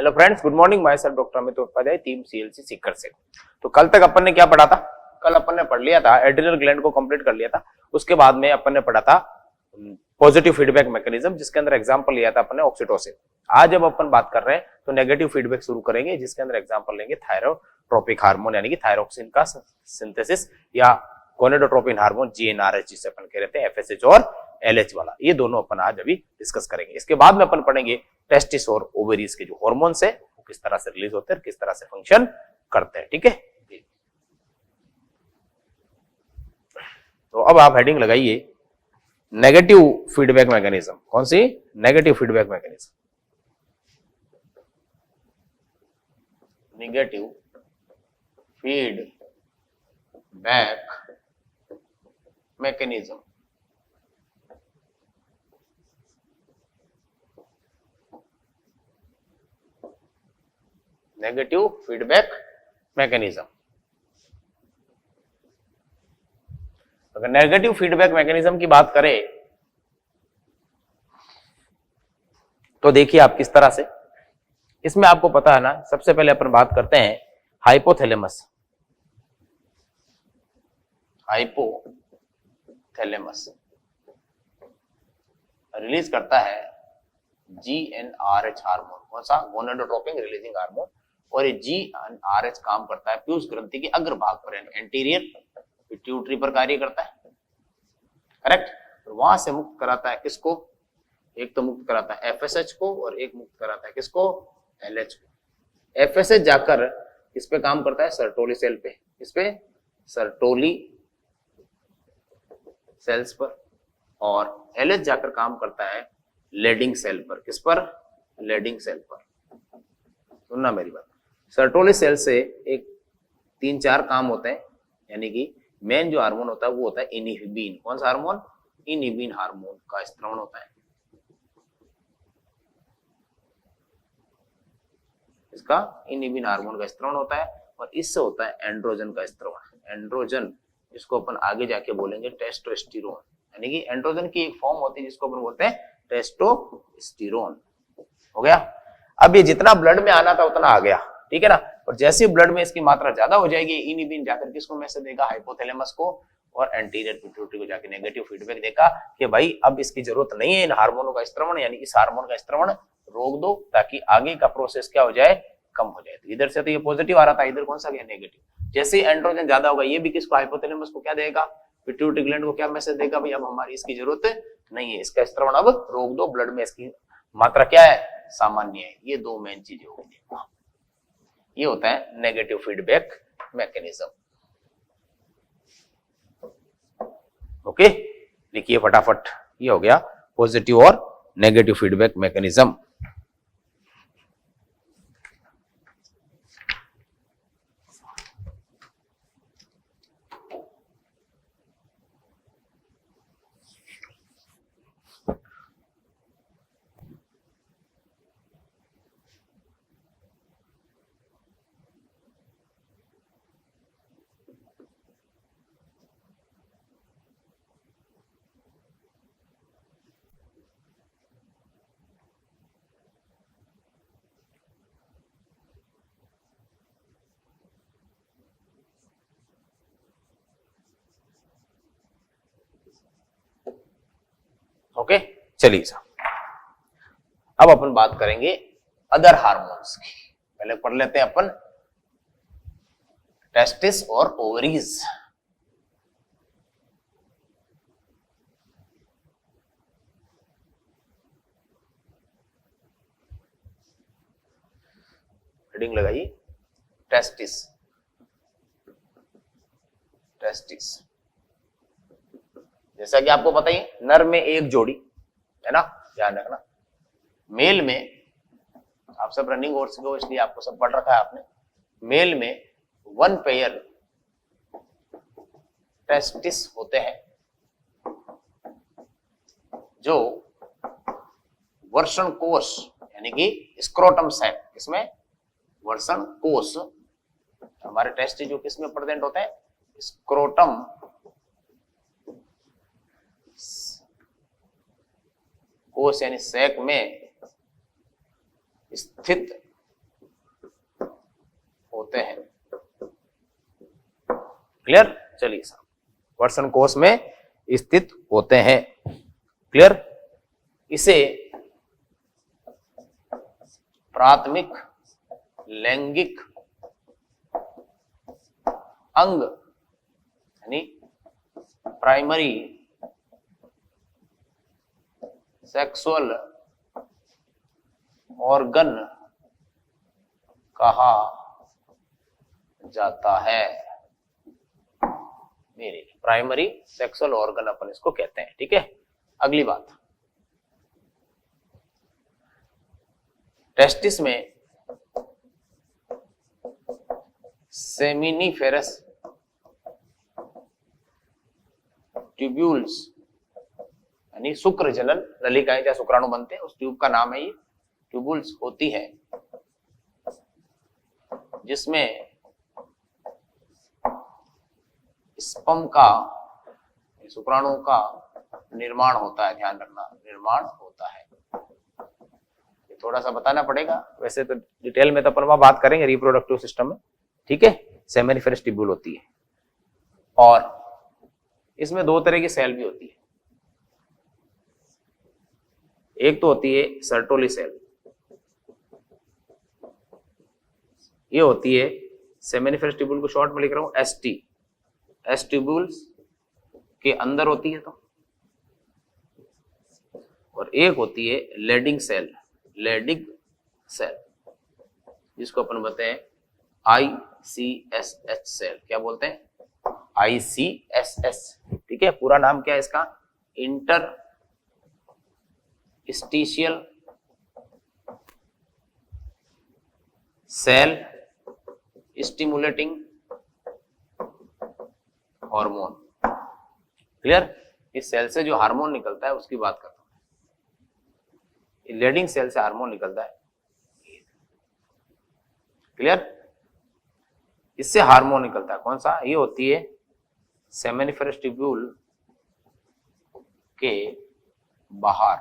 Hello friends, good morning. Myself doctor Amit Upadhyay, team CLC Sikar से। तो कल तक अपन ने क्या पढ़ा था? कल अपन ने पढ़ लिया था एड्रिनल ग्लैंड को कंप्लीट कर लिया था। उसके बाद में अपन ने पढ़ा था पॉजिटिव फीडबैक मैकेनिज्म, जिसके अंदर एग्जांपल लिया था अपन ने ऑक्सीटोसिन। आज जब अपन बात कर रहे हैं तो नेगेटिव फीडबैक शुरू करेंगे, जिसके अंदर एग्जांपल लेंगे थायरोट्रोपिक हार्मोन यानी कि थायरोक्सिन का सिंथेसिस या गोनेडोट्रोपिन हार्मोन जीएनआरएच, जिसे अपन कह रहे थे एफएसएच और एलएच वाला। ये दोनों अपन आज अभी डिस्कस करेंगे। इसके बाद में अपन पढ़ेंगे टेस्टिस और ओवरीज के जो हार्मोन्स है वो किस तरह से रिलीज होते हैं, किस तरह से फंक्शन करते हैं। ठीक है, तो अब आप हेडिंग लगाइए नेगेटिव फीडबैक मैकेनिज्म। कौन सी? Negative feedback mechanism. Negative feedback mechanism. Negative feedback mechanism. अगर नेगेटिव फीडबैक मैकेनिज्म की बात करें तो देखिए आप किस तरह से, इसमें आपको पता है ना, सबसे पहले अपन बात करते हैं हाइपोथैलेमस। हाइपोथैलेमस रिलीज करता है जीएनआरएच हार्मोन। कौन सा? Gonadotropin releasing hormone. और ये जीएनआरएच काम करता है पीयूष ग्रंथि के अग्रभाग पर, एंटीरियर पिट्यूटरी पर कार्य करता है। करेक्ट। तो वहां से मुक्त कराता है किसको? एक तो मुक्त कराता है एफएसएच को और एक मुक्त कराता है किसको? एलएच को। एफएसएच जाकर किस पे काम करता है? सर्टोली सेल पे। किस पे? सर्टोली सेल्स पर। और एलएच जाकर काम करता है लेडिंग सेल पर। किस पर? लेडिंग सेल पर। सुनना मेरी बात, सर्टोली सेल से एक 3-4 काम होते हैं, यानी कि मेन जो हार्मोन होता है वो होता है इनहिबिन। कौन सा हार्मोन? इनहिबिन हार्मोन का स्त्रवण होता है। इसका इनहिबिन हार्मोन का स्त्रवण होता है और इससे होता है एंड्रोजन का स्त्रवण। एंड्रोजन, जिसको अपन आगे जाके बोलेंगे टेस्टोस्टेरोन, यानी कि एंड्रोजन की एक फॉर्म होती है जिसको अपन बोलते हैं टेस्टोस्टेरोन। हो गया। अब ये जितना ब्लड में आना था उतना आ गया, ठीक है ना। और जैसे ब्लड में इसकी मात्रा ज्यादा हो जाएगी, इनहिबिन जाकर किसको मैसेज देगा? हाइपोथैलेमस को। और एंटीरियर पिट्यूटरी को जाके नेगेटिव फीडबैक देगा कि भाई अब इसकी जरूरत नहीं है इन हार्मोनों का स्त्रवण, यानी इस हार्मोन का स्त्रवण रोक दो, ताकि आगे का प्रोसेस क्या हो जाए? कम हो जाए। तो इधर से तो ये पॉजिटिव आ रहा था, इधर कौन सा गया? नेगेटिव। जैसे ही एंड्रोजन ज्यादा होगा, ये भी किसको? हाइपोथैलेमस को क्या देगा? पिट्यूटरी ग्लैंड को क्या मैसेज देगा? भाई अब हमारी इसकी जरूरत नहीं है, इसका स्त्रवण अब रोक दो, ब्लड में इसकी मात्रा क्या है? सामान्य है। ये दो मेन चीजें होगी। ये होता है नेगेटिव फीडबैक मैकेनिज्म। ओके, लिखिए फटाफट। ये हो गया पॉजिटिव और नेगेटिव फीडबैक मैकेनिज्म। ओके, चलिए साहब, अब अपन बात करेंगे अदर हार्मोन्स की। पहले पढ़ लेते हैं अपन टेस्टिस और ओवरीज। हेडिंग लगाइए टेस्टिस। टेस्टिस जैसा कि आपको पता ही, नर में एक जोड़ी है ना, ध्यान रखना। मेल में, आप सब रनिंग कोर्स को इसलिए आपको सब पढ़ रखा है आपने। मेल में 1 पेयर टेस्टिस होते हैं जो वर्षण कोश यानी कि स्क्रोटम सैक, इसमें वर्षण कोश, हमारे टेस्टिस जो किसमें प्रेजेंट होते हैं? स्क्रोटम कोश यानी सैक में स्थित होते हैं। क्लियर? चलिए साहब, वर्सन कोश में स्थित होते हैं। क्लियर? इसे प्राथमिक लैंगिक अंग यानी प्राइमरी सेक्सुअल ऑर्गन कहा जाता है। मेरे प्राइमरी सेक्सुअल ऑर्गन अपन इसको कहते हैं। ठीक है, अगली बात, टेस्टिस में सेमिनिफेरस ट्यूब्यूल्स यानी शुक्र जनन नलिकाएं जहां शुक्राणु बनते हैं उस ट्यूब का नाम है ये ट्यूब्यूल्स होती है, जिसमें स्पर्म का शुक्राणु का निर्माण होता है। ध्यान रखना, निर्माण होता है। ये थोड़ा सा बताना पड़ेगा, वैसे तो डिटेल में तो अपन वहां बात करेंगे रिप्रोडक्टिव सिस्टम में। ठीक है, सेमिनिफेरस ट्यूब्यूल होती है और इसमें दो तरह की सेल भी होती है। एक तो होती है सर्टोली सेल, ये होती है सेमिनिफेरस ट्यूब्यूल को शॉर्ट में लिख रहा हूं एसटी। एस ट्यूब्यूल्स के अंदर होती है तो, और एक होती है लेडिंग सेल, लेडिंग सेल, जिसको अपन बोलते हैं ICSH सेल। क्या बोलते हैं? ICSH। ठीक है, पूरा नाम क्या है इसका? Interstitial cell stimulating hormone. Clear? इस सेल से जो हार्मोन निकलता है उसकी बात करता हूं। लेडिंग सेल से हार्मोन निकलता है। क्लियर? इससे हार्मोन निकलता है, कौन सा? ये होती है सेमिनिफेरस ट्यूब्यूल के बाहर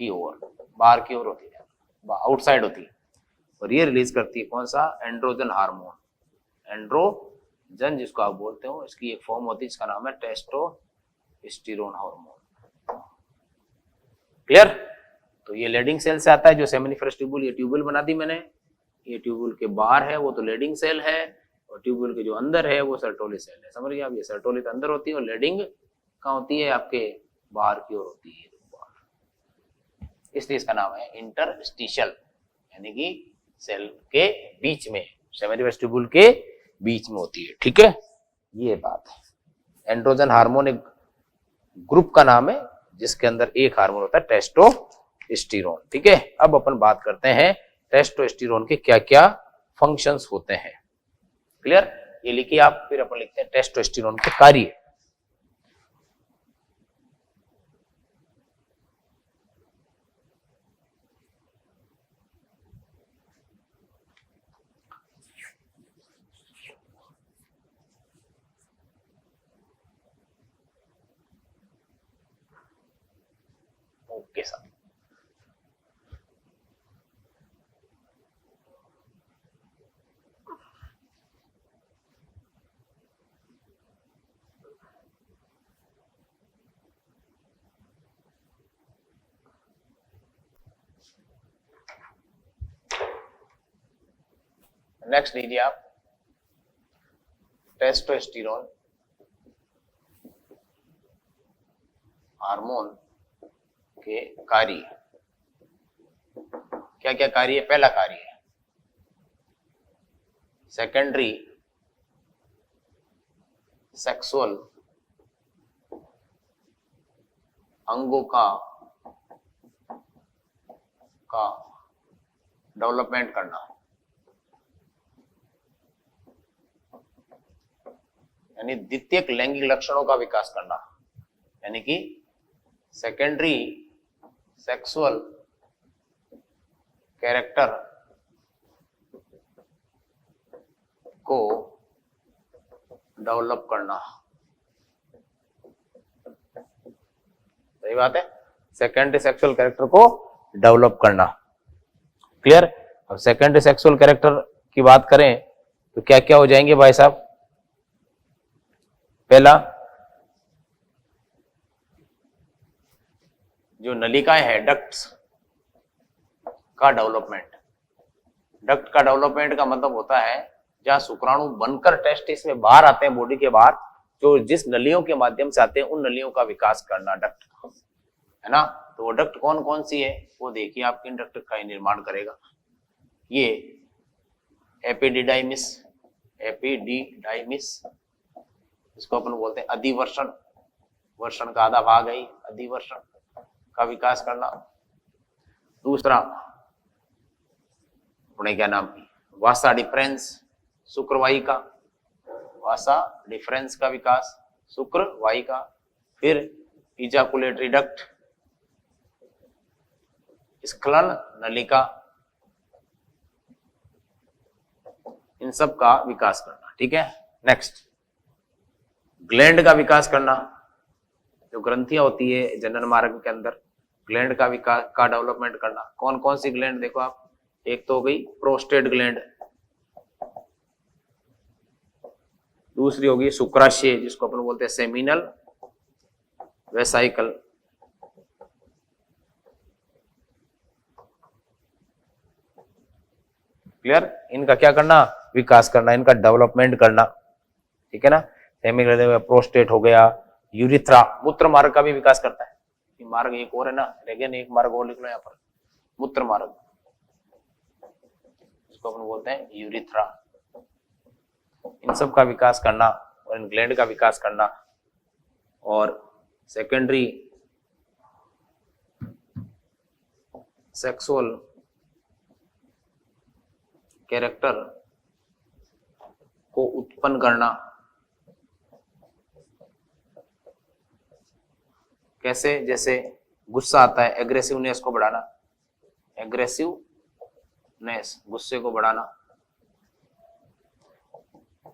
की ओर, बाहर की ओर होती है, आउटसाइड होती है, और ये रिलीज करती है कौन सा? Androgen hormone. एंड्रोजन जिसको आप बोलते हो, इसकी एक फॉर्म होती है जिसका नाम है टेस्टोस्टेरोन हार्मोन। क्लियर? तो ये लेडिंग सेल से आता है, जो सेमिनिफेरस ट्यूब्यूल, ये ट्यूब्यूल बना दी मैंने, ये ट्यूब्यूल के बाहर है वो तो लेडिंग सेल है, और ट्यूब्यूल के जो अंदर है वो सर्टोली सेल है। समझ गए आप? ये सर्टोली तो अंदर होती है और लेडिंग कहाँ होती है? आपके बाहर की ओर होती है, इसलिए इसका नाम है इंटरस्टिशियल, यानी कि सेल के बीच में, सेमिनिफेरस ट्यूब्यूल के बीच में होती है। ठीक है, ये बात है। एंड्रोजन हार्मोन एक ग्रुप का नाम है जिसके अंदर एक हार्मोन होता है टेस्टोस्टेरोन। ठीक है, अब अपन बात करते हैं टेस्टोस्टेरोन के क्या क्या फंक्शंस होते हैं। क्लियर? ये लिखिए आप, फिर अपन लिखते हैं टेस्टोस्टेरोन के कार्य। ओके सर, नेक्स्ट लीजिए आप, टेस्टोस्टेरोन हार्मोन के कार्य। क्या क्या कार्य है? पहला कार्य है सेकेंडरी सेक्सुअल अंगों का डेवलपमेंट करना, यानी द्वितीयक लैंगिक लक्षणों का विकास करना, यानी कि सेकेंडरी सेक्सुअल कैरेक्टर को डेवलप करना। सही बात है, सेकेंडरी सेक्सुअल कैरेक्टर को डेवलप करना। क्लियर? अब सेकेंडरी सेक्सुअल कैरेक्टर की बात करें तो क्या क्या हो जाएंगे भाई साहब? पहला, जो नलिकाएं है, डक्ट्स का डेवलपमेंट। डक्ट का डेवलपमेंट का मतलब होता है जहां शुक्राणु बनकर टेस्टिस में बाहर आते हैं, बॉडी के बाहर, जो जिस नलियों के माध्यम से आते हैं उन नलियों का विकास करना डक्ट है ना। तो वो डक्ट कौन कौन सी है वो देखिए, आप किन डक्ट का ही निर्माण करेगा। ये एपिडिडाइमिस, एपिडिडाइमिस, इसको अपन बोलते हैं अधिवर्षण, वर्षण का आधा भाग है अधिवर्षण का विकास करना। दूसरा अपने क्या नाम, वासा डिफरेंस, शुक्रवाहिका, वासा डिफरेंस का विकास, शुक्रवाहिका। फिर इजाकुलेटरी डक्ट, स्खलन नलिका, इन सब का विकास करना। ठीक है, नेक्स्ट ग्लैंड का विकास करना, जो ग्रंथियां होती है जनन मार्ग के अंदर, ग्लैंड का विकास का डेवलपमेंट करना। कौन कौन सी ग्लैंड देखो आप, एक तो हो गई प्रोस्टेट ग्लैंड, दूसरी होगी शुक्राशय जिसको अपन बोलते हैं सेमिनल वेसाइकल, क्लियर। इनका क्या करना, विकास करना, इनका डेवलपमेंट करना। ठीक है ना, सेमिनल, प्रोस्टेट हो गया, यूरिथ्रा मूत्र मार्ग का भी विकास करता है। ये मार्ग एक और है ना, अगेन एक मार्ग और लिख लो यहाँ पर, मूत्र मार्ग, इसको अपन बोलते हैं यूरिथ्रा। इन सब का विकास करना और इन ग्लैंड का विकास करना। और सेकेंडरी सेक्सुअल कैरेक्टर को उत्पन्न करना। कैसे, जैसे गुस्सा आता है, एग्रेसिवनेस को बढ़ाना, एग्रेसिवनेस गुस्से को बढ़ाना।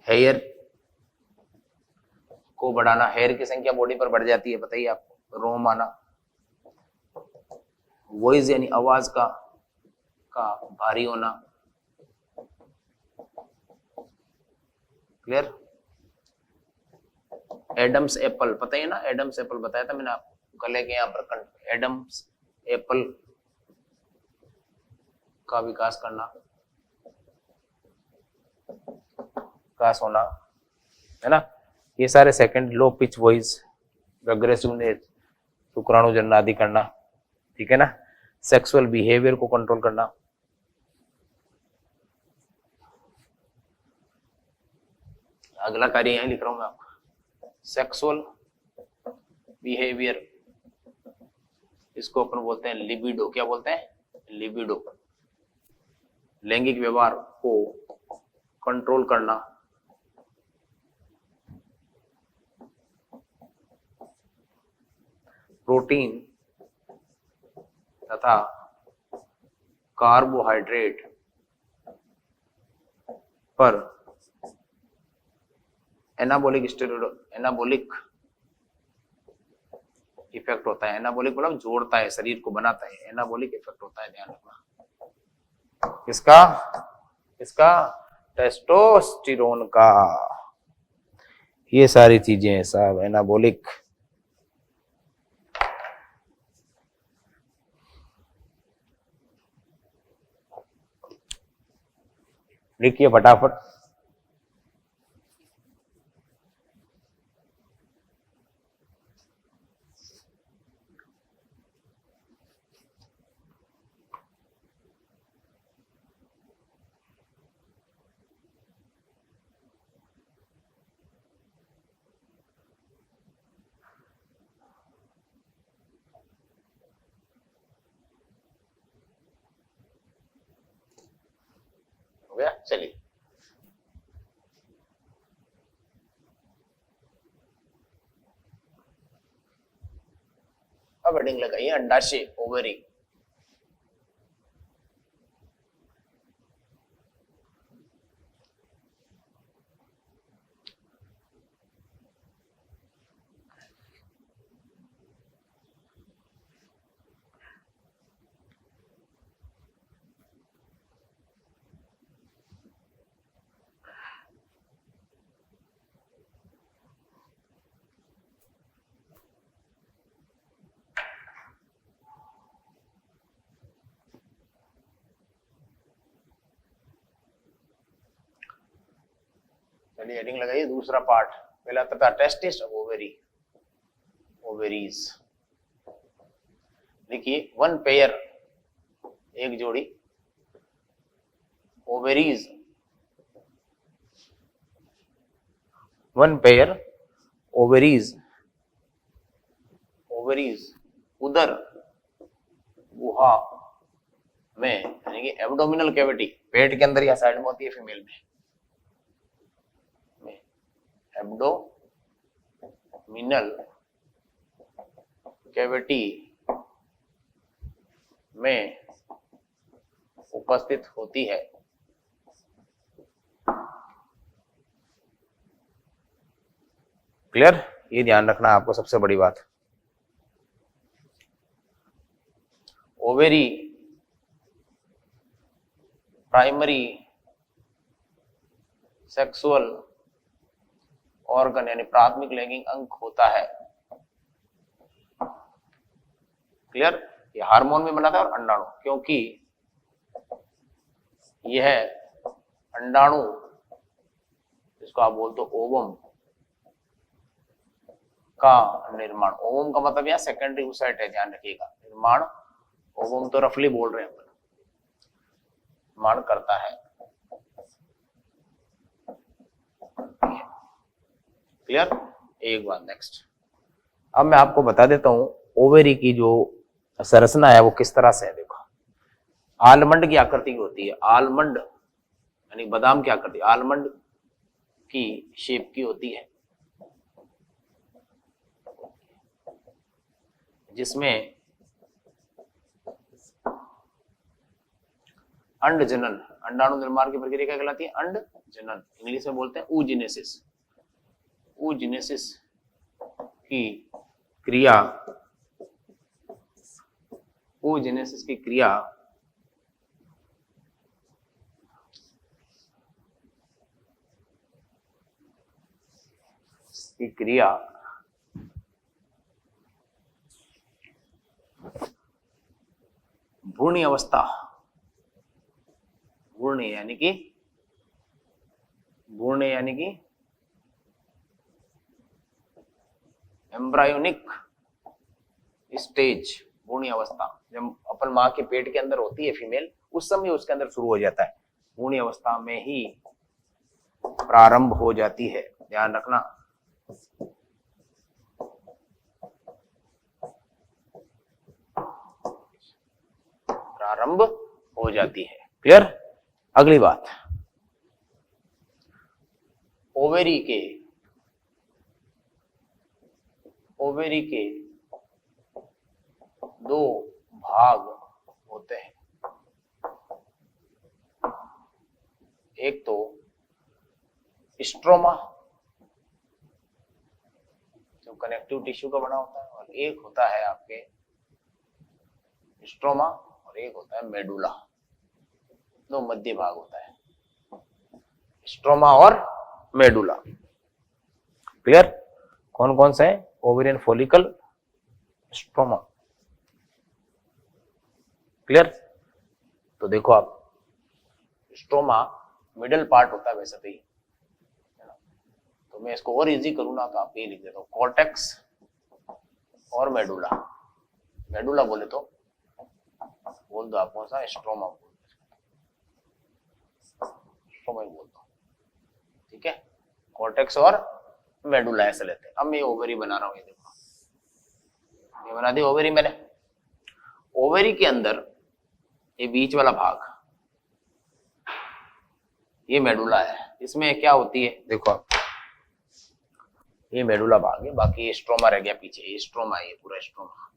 हेयर को बढ़ाना, हेयर की संख्या बॉडी पर बढ़ जाती है, बताइए आपको, रोम आना। वॉइस यानी आवाज का भारी होना, क्लियर। एडम्स एप्पल, पता ही ना, एडम्स एप्पल बताया था मैंने आपको, गले के यहाँ पर एडम्स एप्पल का विकास करना, विकास होना, है ना। ये सारे second, low pitch voice, aggressiveness, शुक्राणु जन्म आदि करना। ठीक है ना, सेक्सुअल बिहेवियर को कंट्रोल करना। अगला कार्य यहीं लिख रहा हूं मैं आपको, सेक्सुअल बिहेवियर, इसको अपन बोलते हैं लिबिडो। क्या बोलते हैं, लिबिडो, लैंगिक व्यवहार को कंट्रोल करना। प्रोटीन तथा कार्बोहाइड्रेट पर एनाबॉलिक स्टेरॉइड, एनाबॉलिक इफेक्ट होता है। एनाबॉलिक मतलब जोड़ता है, शरीर को बनाता है, एनाबॉलिक इफेक्ट होता है, ध्यान रखना। किसका, किसका, टेस्टोस्टेरोन का। ये सारी चीजें हैं साहब, एनाबॉलिक। लिखिए फटाफट। हो गया, चलिए। अब हेडिंग लगाइए अंडाशय, ओवरी। पहले हेडिंग लगाइए, दूसरा पार्ट, पहला आता था टेस्टिस, अब ओवेरी, ओवेरीज। देखिए वन पेयर, एक जोड़ी, ovaries, one pair ovaries, ovaries उदर गुहा में, यानी कि एब्डोमिनल कैविटी, पेट के अंदर या साइड में होती है फीमेल में, एब्डोमिनल कैविटी में उपस्थित होती है। क्लियर, ये ध्यान रखना आपको सबसे बड़ी बात। ओवेरी प्राइमरी सेक्सुअल ऑर्गन यानी प्राथमिक लैंगिक अंग होता है। क्लियर, ये हार्मोन में बना था और अंडाणु, क्योंकि यह अंडाणु जिसको आप बोलते हो ओवम का निर्माण, ओवम का मतलब यहाँ सेकेंडरी ओसाइट है, ध्यान रखिएगा। निर्माण ओवम तो रफली बोल रहे हैं, निर्माण करता है। क्लियर, एक बात। नेक्स्ट, अब मैं आपको बता देता हूं ओवेरी की जो संरचना है वो किस तरह से है। देखो, आलमंड की आकृति की होती है, आलमंड यानी बादाम की आकृति, आलमंड की शेप की होती है, जिसमें अंड जनन, अंडाणु निर्माण की प्रक्रिया क्या कहलाती है? अंड जनन, इंग्लिश में बोलते हैं oogenesis। oogenesis की क्रिया, oogenesis की क्रिया भ्रूण अवस्था, भ्रूण यानी कि एम्ब्रायोनिक स्टेज, भ्रूण अवस्था जब अपन माँ के पेट के अंदर होती है फीमेल, उस समय उसके अंदर शुरू हो जाता है, भ्रूण अवस्था में ही प्रारंभ हो जाती है, ध्यान रखना। प्रारंभ हो जाती है। क्लियर, अगली बात, ओवेरी के दो भाग होते हैं, एक तो स्ट्रोमा जो कनेक्टिव टिश्यू का बना होता है, और एक होता है आपके स्ट्रोमा और एक होता है मेडुला, दो मध्य भाग होता है, स्ट्रोमा और मेडुला। क्लियर, कौन कौन सा है? Ovarian follicle, stroma. क्लियर, तो देखो आप, स्ट्रोमा मिडल पार्ट होता है वैसे तो ही, तो मैं इसको और इजी करूँ ना तो आप ये लिख देता हूँ, कॉर्टेक्स और मेडुला। मेडुला बोले तो बोल दो आप कौन सा? स्ट्रोमा बोल दो, स्ट्रोमा बोल दो, ठीक है। कॉर्टेक्स और मेडुला ऐसे लेते हैं। अब मैं ओवेरी बना रहा हूँ, ये देखो, ये बना दी ओवेरी मैंने। ओवेरी के अंदर ये बीच वाला भाग, ये मेडुला है, इसमें क्या होती है देखो आप, ये मेडुला भाग है, बाकी ये स्ट्रोमा रह गया पीछे, ये स्ट्रोमा है, ये पूरा स्ट्रोमा,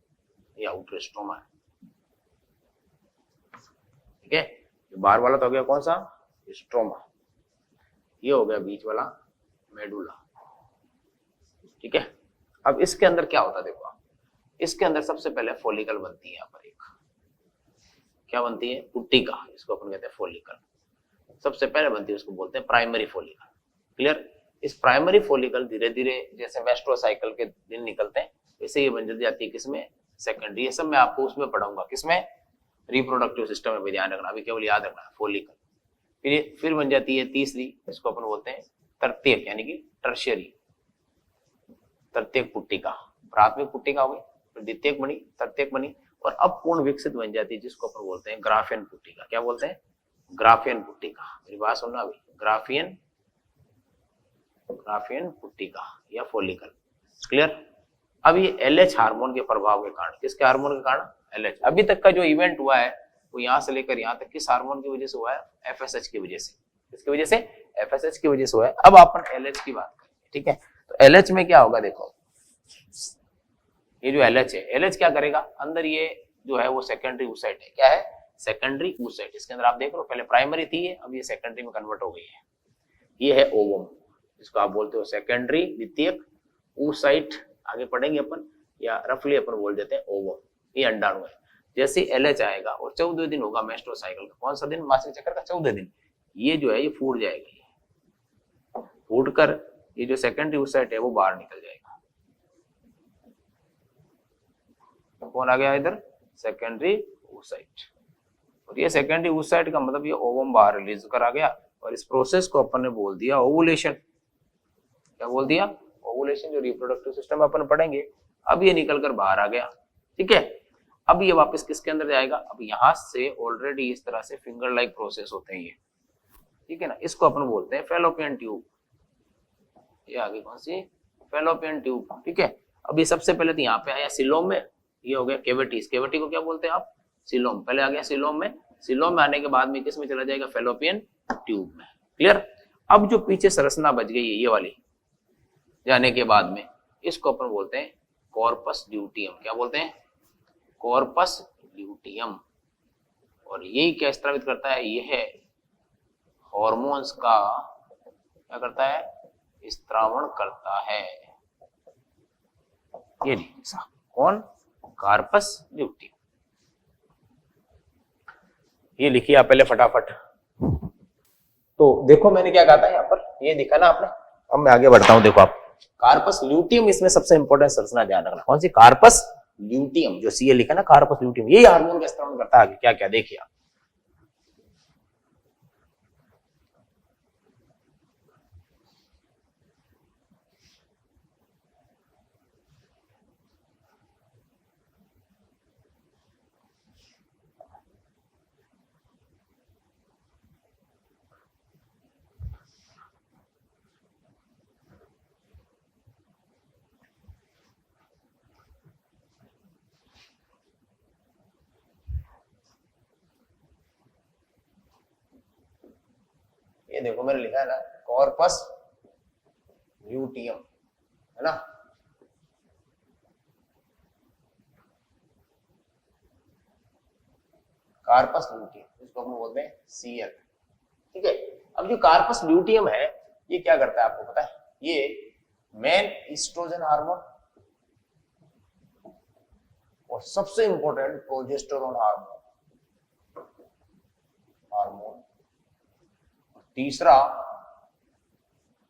ये आउटर स्ट्रोमा है, ठीक है। बाहर वाला तो हो गया कौन सा? स्ट्रोमा, ये हो गया बीच वाला मेडुला, ठीक है। अब इसके अंदर क्या होता है देखो आप, इसके अंदर सबसे पहले फॉलिकल बनती है, यहाँ पर एक क्या बनती है? पुट्टिका, इसको अपन कहते हैं फॉलिकल, सबसे पहले बनती है, उसको बोलते हैं प्राइमरी फॉलिकल। क्लियर, इस प्राइमरी फॉलिकल धीरे धीरे जैसे मेस्ट्रोसाइकिल के दिन निकलते हैं वैसे ये बन जाती है किसमें? सेकेंडरी। ये सब मैं आपको उसमें पढ़ाऊंगा, किसमें? रिप्रोडक्टिव सिस्टम में भी ध्यान रखना, अभी केवल याद रखना है फॉलिकल। फिर बन जाती है तीसरी, इसको अपन बोलते हैं तृतीयक यानी कि टर्शियरी, तृतीयक पुट्टिका, प्राथमिक पुट्टिका हो गई, फिर द्वितीयक बनी, तृतीयक बनी, और अब पूर्ण विकसित बन जाती है जिसको अपन बोलते हैं ग्राफियन पुट्टिका। क्या बोलते हैं? ग्राफियन पुट्टिका। मेरी बात सुनना अभी, ग्राफियन पुट्टिका या फोलिकल। क्लियर? अब ये एलएच हार्मोन के प्रभाव के कारण, किसके हार्मोन के कारण? एलएच। अभी तक का जो इवेंट हुआ है वो यहां से लेकर यहां तक किस हार्मोन की वजह से हुआ है? एफएसएच की वजह से। किसकी वजह से? एफएसएच की वजह से हुआ है। अब अपन एलएच की बात करेंगे, ठीक है? तो एलएच में क्या होगा, देखो ये जो एलएच है, एलएच क्या करेगा, अंदर ये जो है वो सेकेंडरी oocyte है। क्या है? Secondary oocyte। इसके अंदर आप देख रहे हो पहले प्राइमरी थी ये, अब ये सेकेंडरी में कन्वर्ट हो गई है। ये है ओवम, जिसको आप बोलते हो सेकेंडरी द्वितीयक oocyte, आगे पढ़ेंगे अपन, या रफली अपन बोल देते हैं ओवम। ये अंडाणु है। जैसे एलएच आएगा और 14 दिन होगा मेस्ट्रुअल साइकिल का, कौन सा दिन? मासिक चक्र का 14 दिन। ये जो है ये फूट जाएगा, फूट कर ये जो सेकेंडरी oocyte है वो बाहर निकल जाएगा। कौन आ गया इधर? Secondary oocyte। और ये सेकेंडरी oocyte का मतलब ये ओवम बाहर रिलीज कर आ गया, और इस प्रोसेस को अपन ने बोल दिया ओवुलेशन। क्या बोल दिया? ओवुलेशन। जो रिप्रोडक्टिव सिस्टम अपन पढ़ेंगे, अब ये निकल कर बाहर आ गया, ठीक है? अब ये वापस किसके अंदर जाएगा? अब यहां से ऑलरेडी इस तरह से फिंगर लाइक प्रोसेस होते हैं ये, ठीक है ना? इसको अपन बोलते हैं फेलोपियन ट्यूब। ये आगे कौन सी? फेलोपियन ट्यूब, ठीक है? अब ये सबसे पहले तो यहाँ पे आया सिलोम में, ये हो गया कैविटी। इस कैविटी को क्या बोलते हैं आप? सिलोम। पहले आ गया सिलोम में, सिलोम में आने के बाद में किस में चला जाएगा? फेलोपियन ट्यूब में। क्लियर? अब जो पीछे संरचना बच गई है ये वाली, जाने के बाद में इसको अपन बोलते हैं कॉर्पस ल्यूटियम। क्या बोलते हैं? Corpus luteum. और यही क्या स्त्रावित करता है? ये है हॉर्मोन्स का, क्या करता है? स्त्रावण करता है। ये नहीं, कौन? Corpus luteum. ये लिखिए आप पहले फटाफट। तो देखो मैंने क्या कहा था यहाँ पर, ये दिखा ना आपने। अब मैं आगे बढ़ता हूं, देखो आप, कार्पस ल्यूटियम इसमें सबसे इंपॉर्टेंट संरचना ध्यान रखना। कौन सी? Corpus luteum. जो सी लिखा ना कार्पस ल्यूटियम, यही हार्मोन का स्त्रावण करता है। आगे क्या क्या देखिए आप। ये देखो मैंने लिखा है ना कॉर्पस ल्यूटियम, है ना? कार्पस ल्यूटियम, इसको हम बोलते हैं सीएल, ठीक है? अब जो कार्पस ल्यूटियम है ये क्या करता है आपको पता है? ये मेन ईस्ट्रोजन हार्मोन और सबसे इंपॉर्टेंट प्रोजेस्टेरोन हार्मोन, तीसरा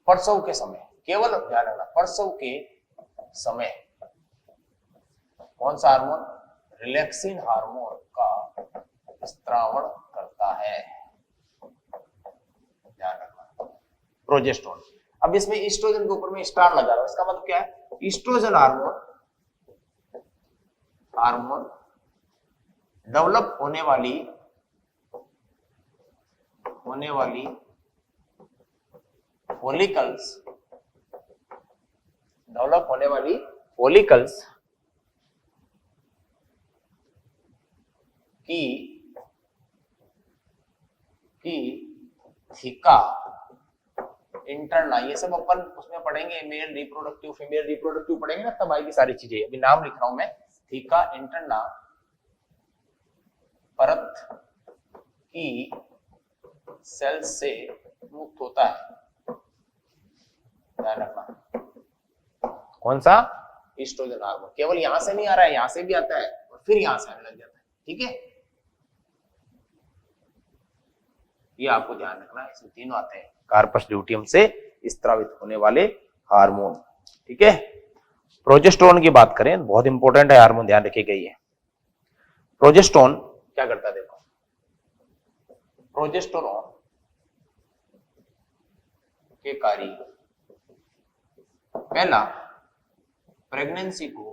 प्रसव के समय, केवल ध्यान रखना प्रसव के समय कौन सा हार्मोन? रिलैक्सिन हार्मोन का स्त्रावण करता है। ध्यान रखना प्रोजेस्टेरोन। अब इसमें ईस्ट्रोजन के ऊपर में स्टार लगा रहा हूं, इसका मतलब क्या है? ईस्ट्रोजन हार्मोन डेवलप होने वाली फॉलिकल्स की थीका इंटरना, ये सब अपन उसमें पढ़ेंगे, मेल रिप्रोडक्टिव फीमेल रिप्रोडक्टिव पढ़ेंगे ना, तब आएगी सारी चीजें। अभी नाम लिख रहा हूं मैं, थीका इंटरना परत की सेल से मुक्त होता है। ध्यान रखना कौन सा? Oestrogen hormone. केवल यहां से नहीं आ रहा है, यहां से भी आता है और फिर यहां से आने लग जाता है, ठीक है? ये आपको ध्यान रखना है, इसमें तीनों आते हैं कार्पस ल्यूटियम से स्त्रावित होने वाले हार्मोन, ठीक है? प्रोजेस्टेरोन की बात करें, बहुत इंपॉर्टेंट है हार्मोन, ध्यान रखिएगा। ये प्रोजेस्टेरोन क्या करता है? देखो प्रोजेस्टेरोन के कार्य, पहला प्रेगनेंसी को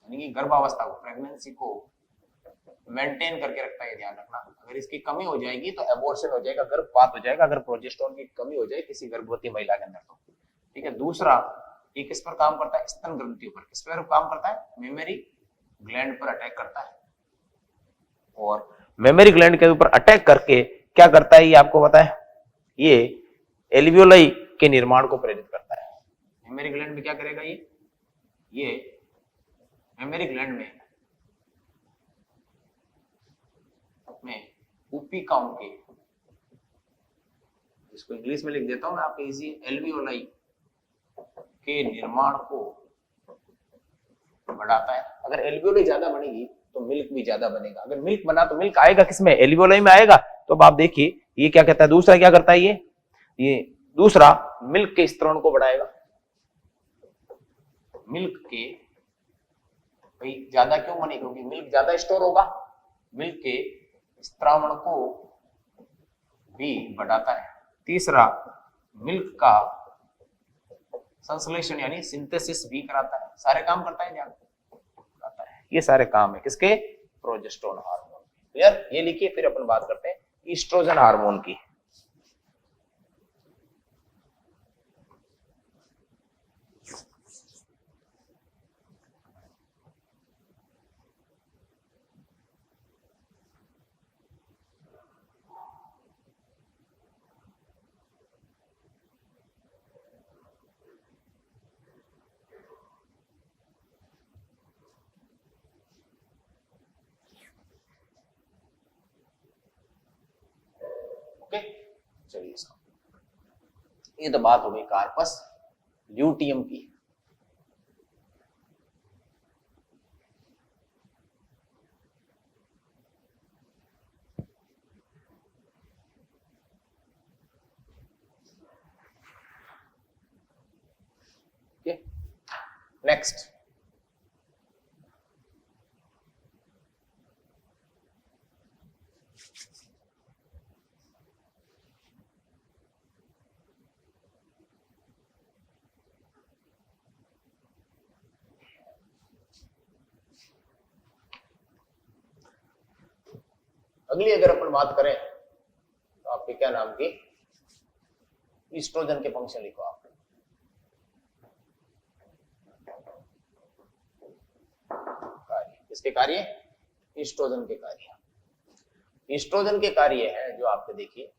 यानी कि गर्भावस्था को, प्रेगनेंसी को मेंटेन करके रखता है, ध्यान रखना। अगर इसकी कमी हो जाएगी तो एबॉर्शन हो जाएगा, गर्भपात हो जाएगा, अगर प्रोजेस्टेरोन की कमी हो जाए किसी गर्भवती महिला के अंदर तो, ठीक है। दूसरा, ये किस पर काम करता है, स्तन ग्रंथियों पर। किस पर काम करता है, मेमरी ग्लैंड पर अटैक करता है, और मेमरी ग्लैंड के ऊपर अटैक करके क्या करता है, ये आपको पता है, ये एल्वियोलाई के निर्माण को प्रेरित करता है। मेमरी ग्लैंड में क्या करेगा, ये मेमरी ग्लैंड में उपिकाओं के, इसको इंग्लिश में लिख देता हूं मैं आपके इजी, एल्वियोलाई के निर्माण को बढ़ाता है। अगर एल्वियोलाई ज्यादा बनेगी तो मिल्क भी ज्यादा बनेगा। अगर मिल्क बना तो मिल्क आएगा किसमें, एल्वियोलाई में आएगा। तो अब आप देखिए ये क्या कहता है, दूसरा क्या करता है, ये दूसरा मिल्क के स्त्राव को बढ़ाएगा। मिल्क के भाई ज्यादा क्यों बने, क्योंकि मिल्क ज्यादा स्टोर होगा, मिल्क के स्त्रावण को भी बढ़ाता है। तीसरा, मिल्क का संश्लेषण यानी सिंथेसिस भी कराता है। सारे काम करता है, ध्यान कराता है। ये सारे काम है किसके, प्रोजेस्टेरोन हार्मोन। क्लियर, ये लिखिए, फिर अपन बात करते हैं ईस्ट्रोजन हार्मोन की। चलिए, ये तो बात हो गई कार्पस ल्यूटियम की। नेक्स्ट, अगली अगर अपन बात करें तो आपके क्या नाम की, ईस्ट्रोजन के फंक्शन लिखो आप। कार्य, किसके कार्य, ईस्ट्रोजन के कार्य। ईस्ट्रोजन के कार्य है जो आपके देखिए,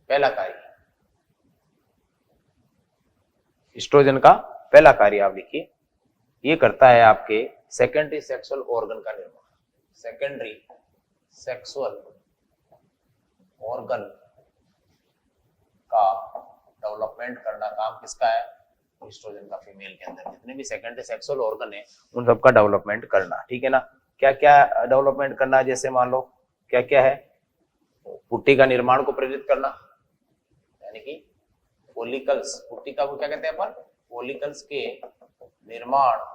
पहला कार्य, ईस्ट्रोजन का पहला कार्य आप लिखिए, ये करता है आपके सेकेंडरी सेक्सुअल ऑर्गन का निर्माण। सेकेंडरी सेक्सुअल ऑर्गन का डेवलपमेंट करना काम किसका है, ईस्ट्रोजन का। फीमेल के अंदर जितने भी सेकेंडरी सेक्सुअल ऑर्गन है उन सबका डेवलपमेंट करना, ठीक है ना। क्या क्या डेवलपमेंट करना, जैसे मान लो क्या क्या है, पुट्टी का निर्माण को प्रेरित करना, यानी कि फोलिकल्स, पुट्टिका को क्या कहते हैं अपन, फोलिकल्स के निर्माण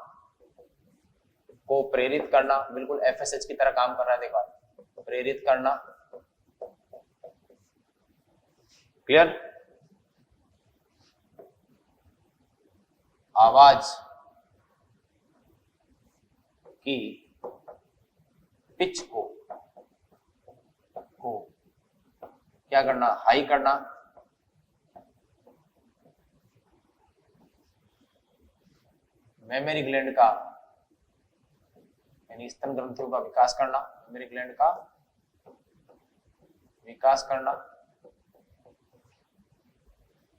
को प्रेरित करना। बिल्कुल एफएसएच की तरह काम कर रहा है, देखो, प्रेरित करना। क्लियर, आवाज की पिच को क्या करना, हाई करना। मेमरी ग्लैंड का यानी स्तन ग्रंथियों का विकास करना, मेमरी ग्लैंड का विकास करना,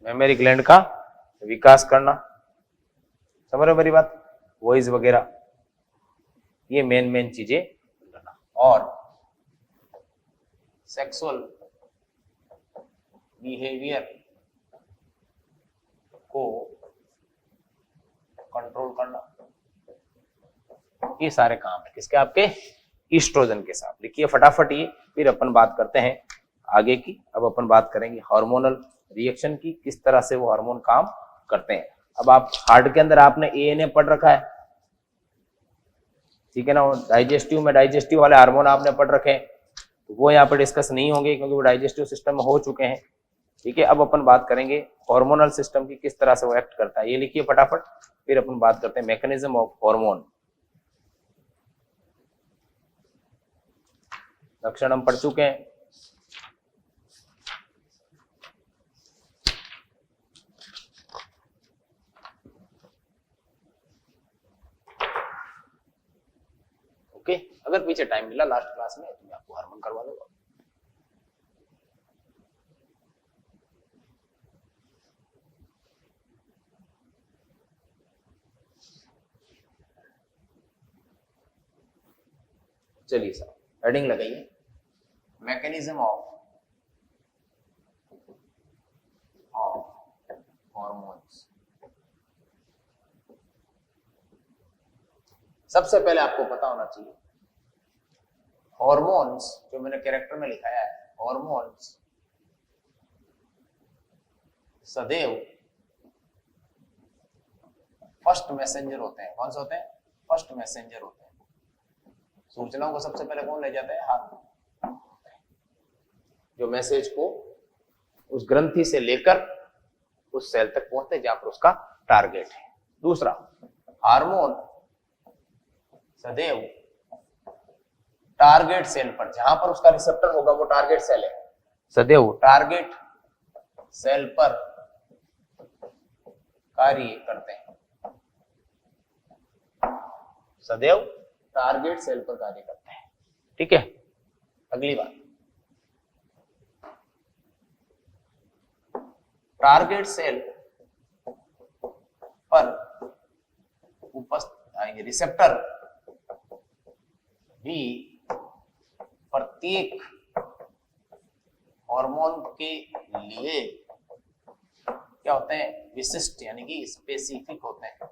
मेमरी ग्लैंड का विकास करना। समझ रहे हो मेरी बात, वॉइस वगैरह, ये मेन चीजें करना। और सेक्सुअल बिहेवियर को कंट्रोल करना, ये सारे काम है किसके, आपके ईस्ट्रोजन के साथ। लिखिए फटाफट ये, फिर अपन बात करते हैं आगे की। अब अपन बात करेंगे हार्मोनल रिएक्शन की, किस तरह से वो हार्मोन काम करते हैं। अब आप हार्ट के अंदर आपने एएनए पढ़ रखा है, ठीक है ना। डाइजेस्टिव में डाइजेस्टिव वाले हार्मोन आपने पढ़ रखे हैं, तो वो यहाँ पर डिस्कस नहीं होंगे क्योंकि वो डाइजेस्टिव सिस्टम में हो चुके हैं। ठीक है, अब अपन बात करेंगे हार्मोनल सिस्टम की, किस तरह से वो एक्ट करता है, ये लिखिए फटाफट। फिर अपन बात करते हैं मैकेनिज्म ऑफ हार्मोन। लक्षण हम पढ़ चुके हैं। ओके, अगर पीछे टाइम मिला लास्ट क्लास में तो मैं आपको हार्मोन करवा दूंगा। चलिए सर, हेडिंग लगाइए, मैकेनिज्म ऑफ हार्मोन्स। सबसे पहले आपको पता होना चाहिए हार्मोन्स, जो मैंने कैरेक्टर में लिखाया है, हार्मोन्स सदैव फर्स्ट मैसेंजर होते हैं। कौन से होते हैं? फर्स्ट मैसेंजर होते हैं। सूचनाओं को सबसे पहले कौन ले जाता है? हार्मोन, जो मैसेज को उस ग्रंथि से लेकर उस सेल तक पहुंचते हैं जहां पर उसका टारगेट है। दूसरा, हार्मोन सदैव टारगेट सेल पर, जहां पर उसका रिसेप्टर होगा वो टारगेट सेल है, सदैव टारगेट सेल पर कार्य करते हैं। सदैव टारगेट सेल पर कार्य करते हैं। ठीक है, अगली बात, टारगेट सेल पर उपस्थित रिसेप्टर भी प्रत्येक हार्मोन के लिए क्या होते हैं? विशिष्ट, यानी कि स्पेसिफिक होते हैं।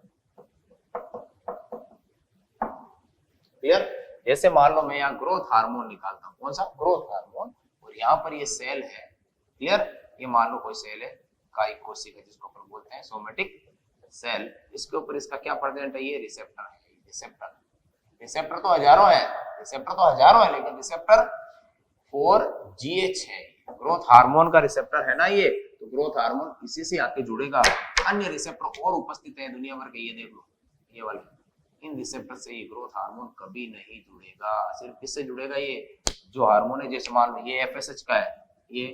क्लियर? जैसे मान लो मैं यहाँ ग्रोथ हार्मोन निकालता हूँ, कौन सा? ग्रोथ हार्मोन, और यहाँ पर ये सेल है। क्लियर? ये मान लो कोई सेल है, कायिक कोशिका जिसको अपन बोलते हैं, सोमेटिक सेल, इसके ऊपर इसका क्या प्रेजेंट है? ये रिसेप्टर है। रिसेप्टर, रिसेप्टर तो हजारों है, रिसेप्टर तो हजारों है, लेकिन रिसेप्टर फॉर जीएच है। ग्रोथ हार्मोन का रिसेप्टर है ना ये, तो ग्रोथ हार्मोन इसी से आके जुड़ेगा। अन्य रिसेप्टर और उपस्थित है दुनिया भर के, ये देख लो, ये वाले, इन रिसेप्टर से ये ग्रोथ हार्मोन कभी नहीं जुड़ेगा। सिर्फ किससे जुड़ेगा? ये जो हार्मोन है, जैसे मान लो ये एफएसएच का है, ये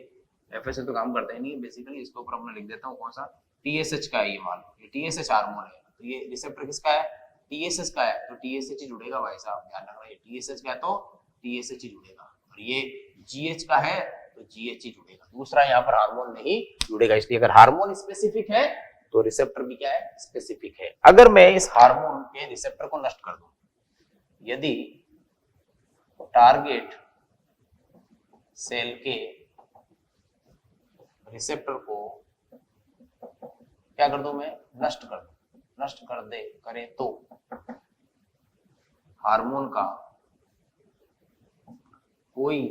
एफएसएच तो काम करता ही नहीं बेसिकली, इसके ऊपर मैं लिख देता हूँ कौन सा? टीएसएच का है। ये मान लो ये टीएसएच हार्मोन है, तो ये रिसेप्टर किसका है? टीएसएच का है, तो टीएसएच ही जुड़ेगा भाई साहब, ध्यान रखना। ये टीएसएच का है तो टीएसएच ही जुड़ेगा, और ये जीएच का है तो जीएच ही जुड़ेगा। दूसरा यहाँ पर हार्मोन नहीं जुड़ेगा। इसलिए अगर हार्मोन स्पेसिफिक है तो रिसेप्टर भी क्या है? स्पेसिफिक है। अगर मैं इस हार्मोन के रिसेप्टर को नष्ट कर दूं, यदि टारगेट सेल के रिसेप्टर को क्या कर दूं मैं? नष्ट कर दूं, नष्ट कर दे करे तो हार्मोन का कोई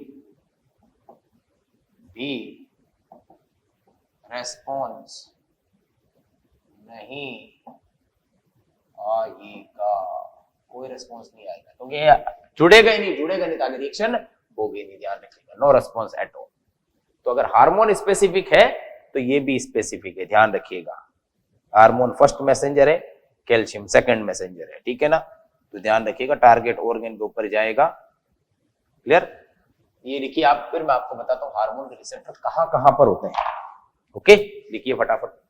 भी रेस्पॉन्स नहीं आएगा, कोई रेस्पॉन्स नहीं आएगा, क्योंकि तो जुड़ेगा ही नहीं, जुड़ेगा नहीं तो आगे रिएक्शन होगी नहीं। ध्यान रखिएगा, नो रेस्पॉन्स एट ऑल। तो अगर हार्मोन स्पेसिफिक है तो ये भी स्पेसिफिक है, ध्यान रखिएगा। हार्मोन फर्स्ट मैसेंजर है, कैल्शियम सेकंड मैसेंजर है, ठीक है ना? तो ध्यान रखिएगा, टारगेट ऑर्गन के ऊपर जाएगा। क्लियर? ये लिखिए आप, फिर मैं आपको बताता हूँ हार्मोन के रिसेप्टर कहां कहां पर होते हैं। ओके, लिखिए फटाफट।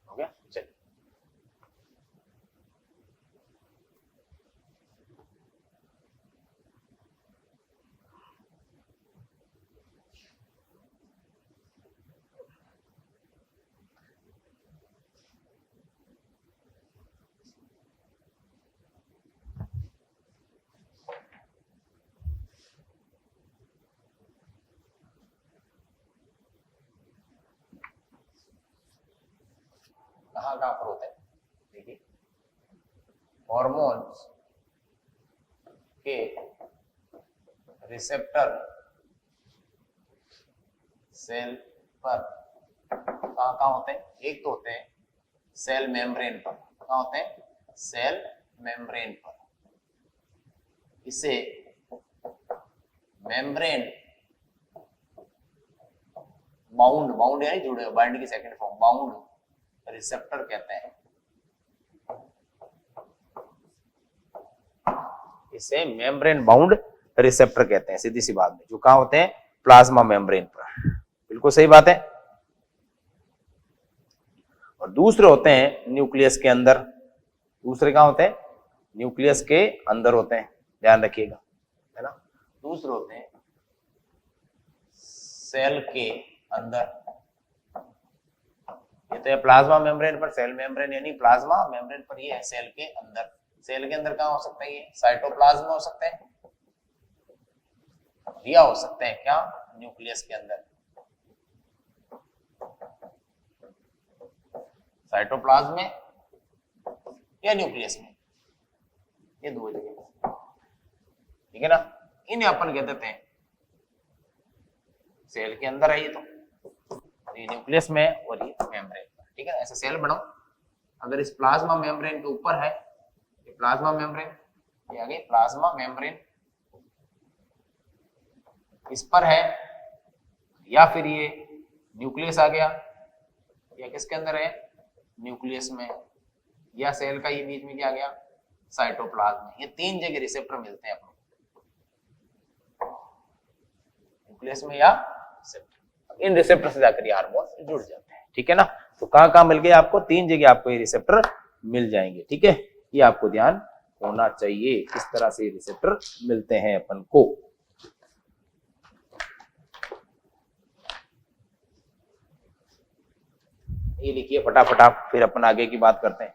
हो गया? चलिए, कहाँ कहाँ पर होते हैं, देखिए हॉर्मोन्स के रिसेप्टर सेल पर कहाँ कहाँ होते हैं, एक तो होते हैं सेल मेम्ब्रेन पर, कहाँ होते हैं, सेल मेम्ब्रेन पर, इसे मेम्ब्रेन बाउंड यानी जुड़े, बाइंड की सेकंड फॉर्म बाउंड रिसेप्टर कहते हैं, इसे मेम्ब्रेन बाउंड रिसेप्टर कहते हैं, सीधी सी बात में, जो कहाँ होते हैं, प्लाज्मा मेम्ब्रेन पर, बिल्कुल सही बात है। और दूसरे होते हैं न्यूक्लियस के अंदर, दूसरे कहाँ होते हैं, न्यूक्लियस के अंदर होते हैं, ध्यान रखिएगा, है ना। दूसरे होते हैं सेल के अंदर, ये तो है प्लाज्मा मेम्ब्रेन पर, सेल मेम्ब्रेन यानी प्लाज्मा मेम्ब्रेन पर, ये है सेल के अंदर। सेल के अंदर कहाँ हो सकता है, ये साइटोप्लाज्म हो सकते हैं, या हो सकते हैं क्या, न्यूक्लियस के अंदर, साइटोप्लाज्म में या न्यूक्लियस में, ये दो जगह, ठीक है ना। इन्हें अपन कह देते हैं सेल के अंदर है, ये तो ये न्यूक्लियस में और ये मेम्ब्रेन, ठीक है। ऐसे सेल बनाओ, अगर इस प्लाज्मा मेम्ब्रेन के ऊपर है, ये प्लाज्मा मेम्ब्रेन, ये आगे प्लाज्मा मेम्ब्रेन इस पर है, या फिर ये न्यूक्लियस आ गया, या किसके अंदर है, न्यूक्लियस में, या सेल का ये बीच में क्या आ गया, साइटोप्लाज्म में, ये तीन जगह रिसेप्टर मिलते हैं अपने, न्यूक्लियस में या रिसेप्टर, इन रिसेप्टर से जाकर ये हार्मोन जुड़ जाते हैं, ठीक है ना। तो कहां कहां मिल गए आपको, तीन जगह आपको ये रिसेप्टर मिल जाएंगे, ठीक है, ये आपको ध्यान होना चाहिए, किस तरह से रिसेप्टर मिलते हैं अपन को। ये लिखिए फटाफट आप, फिर अपन आगे की बात करते हैं।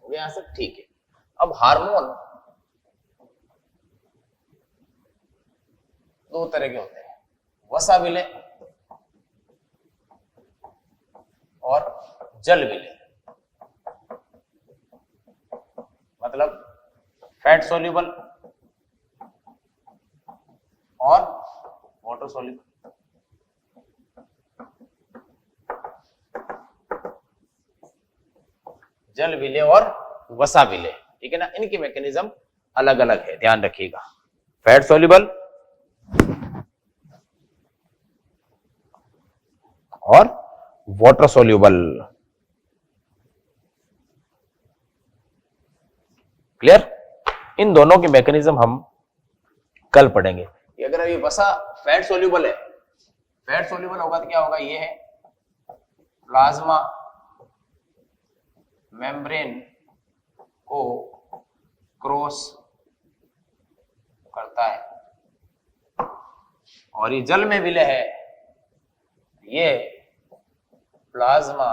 यहां से ठीक है। अब हार्मोन दो तरह के होते हैं, वसा विलेय और जल विलेय, मतलब फैट सोल्यूबल और वाटर सोल्यूबल। जल विलेय और वसा विलेय, ठीक है ना, इनकी मैकेनिज्म अलग अलग है, ध्यान रखिएगा। फैट सोल्यूबल और वाटर सोल्यूबल, क्लियर। इन दोनों की मैकेनिज्म हम कल पढ़ेंगे। अगर अभी वसा फैट सोल्यूबल है, फैट सोल्यूबल होगा तो क्या होगा, ये है प्लाज्मा मेम्ब्रेन को क्रॉस करता है, और ये जल में विलेय है, ये प्लाज्मा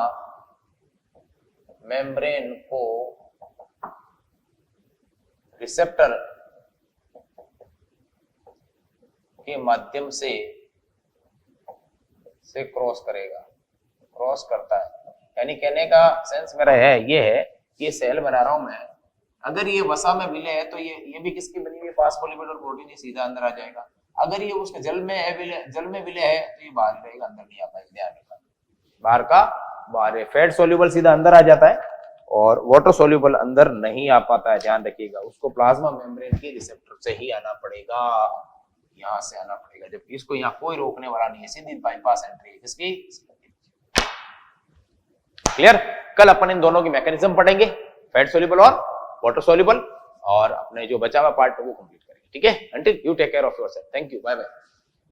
मेम्ब्रेन को रिसेप्टर के माध्यम से क्रॉस करेगा, क्रॉस करता है। यानी कहने का सेंस मेरा ये है कि ये सेल बना रहा हूं मैं, अगर ये वसा में विलेय है तो ये भी किसकी बनी हुई, फास्फोलिपिड और प्रोटीन, ही सीधा अंदर आ जाएगा। अगर ये उसके जल में है, जल में विलेय है तो ये बाहर रहेगा, अंदर नहीं आ पाएगा, ध्यान रखना, बाहर का बाहर है। फैट सोल्यूबल सीधा अंदर आ जाता है और वाटर सोल्यूबल अंदर नहीं आ पाता है, ध्यान रखिएगा, उसको प्लाज्मा मेम्ब्रेन के रिसेप्टर से ही आना पड़ेगा, यहां से आना पड़ेगा, जबकि इसको यहाँ कोई रोकने वाला नहीं है, सीधी बाईपास एंट्री है किसकी, क्लियर। कल अपन इन दोनों की मैकेनिज्म पढ़ेंगे, फैट सोल्यूबल और वाटर सोल्यूबल, और अपने जो बचा हुआ पार्ट है वो कंप्लीट करेंगे, ठीक है। Until you take care of yourself, thank you, bye bye.